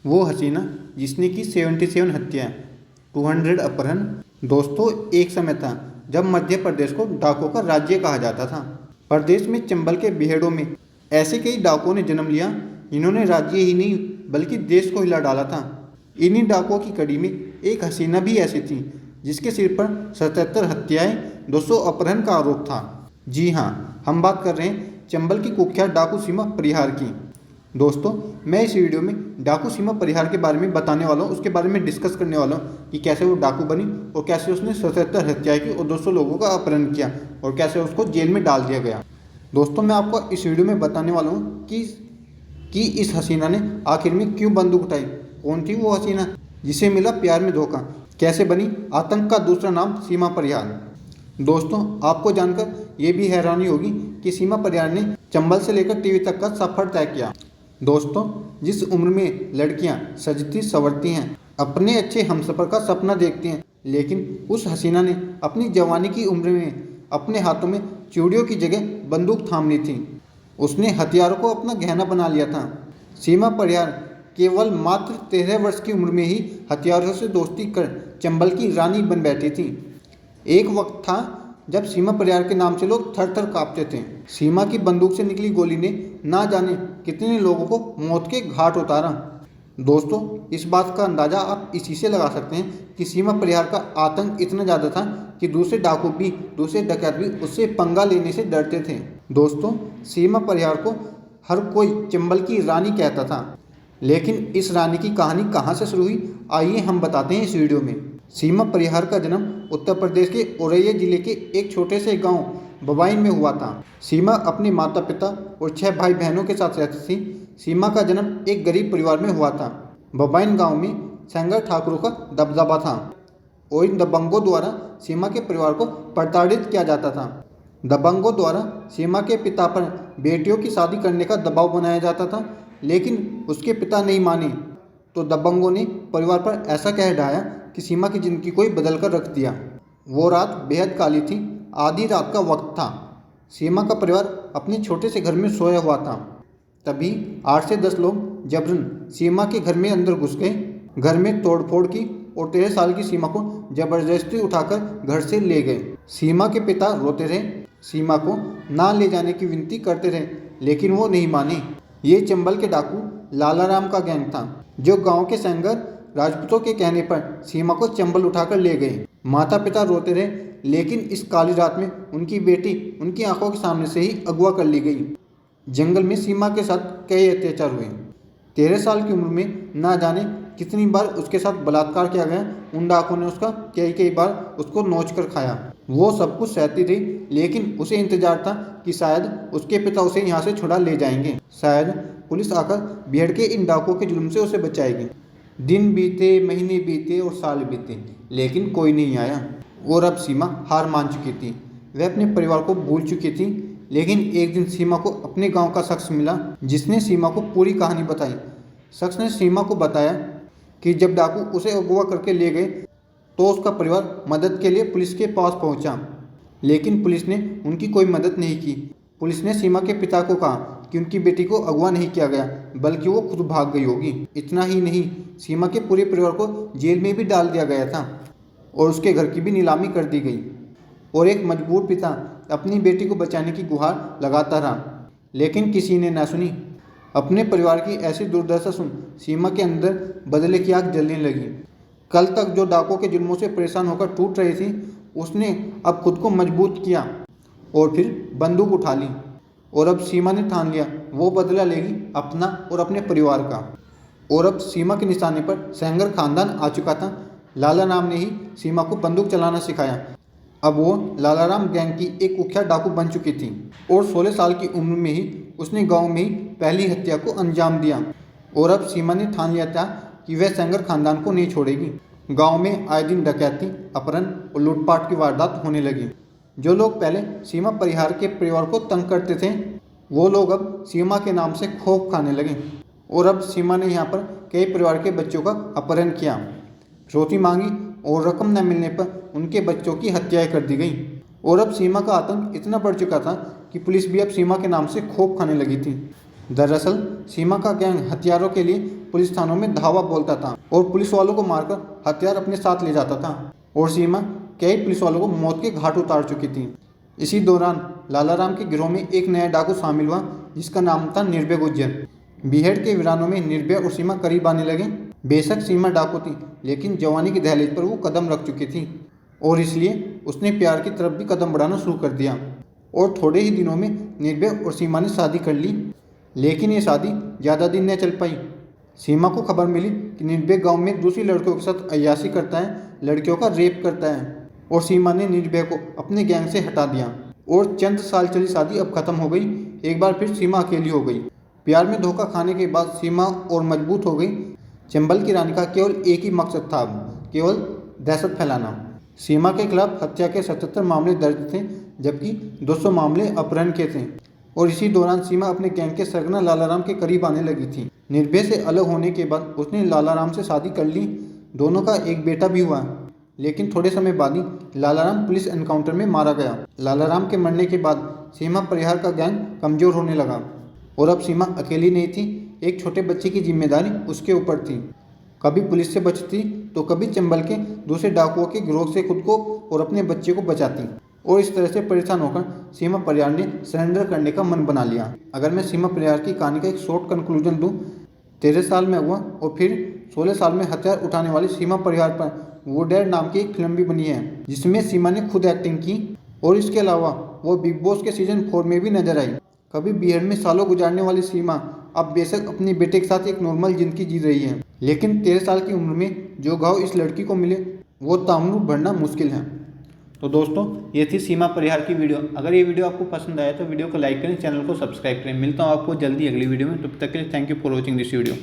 वो हसीना जिसने की 77 हत्याएं, 200 अपहरण। दोस्तों, एक समय था जब मध्य प्रदेश को डाकुओं का राज्य कहा जाता था। प्रदेश में चंबल के बीहड़ों में ऐसे कई डाकुओं ने जन्म लिया, इन्होंने राज्य ही नहीं बल्कि देश को हिला डाला था। इन्हीं डाकुओं की कड़ी में एक हसीना भी ऐसी थी जिसके सिर पर 77 हत्याएं, 200 अपहरण का आरोप था। जी हाँ, हम बात कर रहे हैं चंबल की कुख्यात डाकू सीमा परिहार की। दोस्तों, मैं इस वीडियो में डाकू सीमा परिहार के बारे में बताने वाला हूँ, उसके बारे में डिस्कस करने वाला हूँ कि कैसे वो डाकू बनी और कैसे उसने 77 हत्याएं की और 200 लोगों का अपहरण किया और कैसे उसको जेल में डाल दिया गया। दोस्तों, मैं आपको इस वीडियो में बताने वाला हूँ कि इस हसीना ने आखिर में क्यों बंदूक उठाई, कौन थी वो हसीना जिसे मिला प्यार में धोखा, कैसे बनी आतंक का दूसरा नाम सीमा परिहार। दोस्तों, आपको जानकर ये भी हैरानी होगी कि सीमा परिहार ने चंबल से लेकर टीवी तक का सफर तय किया। दोस्तों, जिस उम्र में लड़कियां सजती संवरती हैं, अपने अच्छे हमसफर का सपना देखती हैं, लेकिन उस हसीना ने अपनी जवानी की उम्र में अपने हाथों में चूड़ियों की जगह बंदूक थाम ली थी। उसने हथियारों को अपना गहना बना लिया था। सीमा परिहार केवल मात्र 13 वर्ष की उम्र में ही हथियारों से दोस्ती कर चंबल की रानी बन बैठी थी। एक वक्त था जब सीमा परिहार के नाम से लोग थर थर कांपते थे। सीमा की बंदूक से निकली गोली ने ना जाने कितने लोगों को मौत के घाट उतारा। दोस्तों, इस बात का अंदाज़ा आप इसी से लगा सकते हैं कि सीमा परिहार का आतंक इतना ज़्यादा था कि दूसरे डाकू भी, दूसरे डकैत भी उससे पंगा लेने से डरते थे। दोस्तों, सीमा परिहार को हर कोई चंबल की रानी कहता था, लेकिन इस रानी की कहानी कहाँ से शुरू हुई, आइए हम बताते हैं इस वीडियो में। सीमा परिहार का जन्म उत्तर प्रदेश के औरैया जिले के एक छोटे से गांव बबाइन में हुआ था। सीमा अपने माता पिता और 6 भाई बहनों के साथ रहती थी। सीमा का जन्म एक गरीब परिवार में हुआ था। बबाइन गांव में सेंगर ठाकुरों का दबदबा था और इन दबंगों द्वारा सीमा के परिवार को प्रताड़ित किया जाता था। दबंगों द्वारा सीमा के पिता पर बेटियों की शादी करने का दबाव बनाया जाता था, लेकिन उसके पिता नहीं माने तो दबंगों ने परिवार पर ऐसा कह ढाया कि सीमा की जिंदगी कोई बदल कर रख दिया। वो रात बेहद काली थी। आधी रात का वक्त था। सीमा का परिवार अपने छोटे से घर में सोया हुआ था। तभी 8 से 10 लोग जबरन सीमा के घर में अंदर घुस गए। घर में तोड़फोड़ की और 13 साल की सीमा को जबरदस्ती उठाकर घर से ले गए। सीमा के पिता रोते रहे, सीमा को ना ले जाने की विनती करते रहे, लेकिन वो नहीं माने। ये चंबल के डाकू लालाराम का गैंग था, जो गांव के सेंगर राजपूतों के कहने पर सीमा को चंबल उठाकर ले गए। माता पिता रोते रहे, लेकिन इस काली रात में उनकी बेटी उनकी आंखों के सामने से ही अगवा कर ली गई। जंगल में सीमा के साथ कई अत्याचार हुए। 13 साल की उम्र में ना जाने कितनी बार उसके साथ बलात्कार किया गया। उन डाकुओं ने उसका कई बार उसको नोच कर खाया। वो सब कुछ सहती रही, लेकिन उसे इंतजार था कि शायद उसके पिता उसे यहाँ से छुड़ा ले जाएंगे। शायद पुलिस आकर बीहड़ के इन डाकुओं के जुल्म से उसे बचाएगी। दिन बीते, महीने बीते और साल बीते, लेकिन कोई नहीं आया। और अब सीमा हार मान चुकी थी। वह अपने परिवार को भूल चुकी थी। लेकिन एक दिन सीमा को अपने गांव का शख्स मिला, जिसने सीमा को पूरी कहानी बताई। शख्स ने सीमा को बताया कि जब डाकू उसे अगवा करके ले गए तो उसका परिवार मदद के लिए पुलिस के पास पहुंचा, लेकिन पुलिस ने उनकी कोई मदद नहीं की। पुलिस ने सीमा के पिता को कहा कि उनकी बेटी को अगवा नहीं किया गया, बल्कि वो खुद भाग गई होगी। इतना ही नहीं, सीमा के पूरे परिवार को जेल में भी डाल दिया गया था और उसके घर की भी नीलामी कर दी गई। और एक मजबूर पिता अपनी बेटी को बचाने की गुहार लगाता रहा, लेकिन किसी ने ना सुनी। अपने परिवार की ऐसी दुर्दशा सुन सीमा के अंदर बदले की आग जलने लगी। कल तक जो डाकुओं के जुल्मों से परेशान होकर टूट रही थी, उसने अब खुद को मजबूत किया और फिर बंदूक उठा ली। और अब सीमा ने ठान लिया वो बदला लेगी अपना और अपने परिवार का। और अब सीमा के निशाने पर सेंगर खानदान आ चुका था। लालाराम ने ही सीमा को बंदूक चलाना सिखाया। अब वो लालाराम गैंग की एक कुख्यात डाकू बन चुकी थी और 16 साल की उम्र में ही उसने गांव में ही पहली हत्या को अंजाम दिया। और अब सीमा ने ठान लिया था कि वह सेंगर खानदान को नहीं छोड़ेगी। गांव में आए दिन डकैती, अपहरण और लूटपाट की वारदात होने लगी। जो लोग पहले सीमा परिहार के परिवार को तंग करते थे, वो लोग अब सीमा के नाम से खौफ खाने लगे। और अब सीमा ने यहाँ पर कई परिवार के बच्चों का अपहरण किया, फिरौती मांगी और रकम न मिलने पर उनके बच्चों की हत्याएं कर दी गई। और अब सीमा का आतंक इतना बढ़ चुका था कि पुलिस भी अब सीमा के नाम से खौफ खाने लगी थी। दरअसल सीमा का गैंग हथियारों के लिए पुलिस थानों में धावा बोलता था और पुलिस वालों को मारकर हथियार अपने साथ ले जाता था और सीमा कई पुलिस वालों को मौत के घाट उतार चुकी थी। इसी दौरान लालाराम के गिरोह में एक नया डाकू शामिल हुआ जिसका नाम था निर्भय गुज्जर। बीहड़ के वीरानों में निर्भय और सीमा करीब आने लगे। बेशक सीमा डाकू थी लेकिन जवानी की दहलीज पर वो कदम रख चुकी थी और इसलिए उसने प्यार की तरफ भी कदम बढ़ाना शुरू कर दिया और थोड़े ही दिनों में निर्भय और सीमा ने शादी कर ली। लेकिन ये शादी ज़्यादा दिन न चल पाई। सीमा को खबर मिली कि निर्भय गांव में दूसरी लड़कियों के साथ अय्याशी करता है, लड़कियों का रेप करता है और सीमा ने निर्भय को अपने गैंग से हटा दिया और चंद साल चली शादी अब खत्म हो गई। एक बार फिर सीमा अकेली हो गई। प्यार में धोखा खाने के बाद सीमा और मजबूत हो गई। चंबल की रानी का केवल एक ही मकसद था, केवल दहशत फैलाना। सीमा के खिलाफ हत्या के 77 मामले दर्ज थे जबकि 200 मामले अपहरण के थे और इसी दौरान सीमा अपने गैंग के सरगना लालाराम के करीब आने लगी थी। निर्भय से अलग होने के बाद उसने लालाराम से शादी कर ली। दोनों का एक बेटा भी हुआ लेकिन थोड़े समय बाद ही लालाराम पुलिस एनकाउंटर में मारा गया। लालाराम के मरने के बाद सीमा परिवार का गैंग कमजोर होने लगा और अब सीमा अकेली नहीं थी। एक छोटे बच्चे की जिम्मेदारी उसके ऊपर थी। कभी पुलिस से बचती तो कभी चंबल के दूसरे डाकुओं के गिरोह से खुद को और अपने बच्चे को बचाती और इस तरह से परेशान होकर सीमा परियार ने सरेंडर करने का मन बना लिया। अगर मैं सीमा परियार की कहानी का एक शॉर्ट कंक्लूजन दूँ, 13 साल में हुआ और फिर 16 साल में हथियार उठाने वाली सीमा परियार पर वो डेड नाम की एक फिल्म भी बनी है जिसमें सीमा ने खुद एक्टिंग की और इसके अलावा वो बिग बॉस के सीजन 4 में भी नजर आई। कभी बीहड़ में सालों गुजारने वाली सीमा अब बेशक अपने बेटे के साथ एक नॉर्मल जिंदगी जी रही है लेकिन 13 साल की उम्र में जो घाव इस लड़की को मिले वो तामनु भरना मुश्किल है। तो दोस्तों ये थी सीमा परिहार की वीडियो। अगर ये वीडियो आपको पसंद आया तो वीडियो को लाइक करें, चैनल को सब्सक्राइब करें। मिलता हूँ आपको जल्दी अगली वीडियो में। तब तक के लिए thank you for watching this video.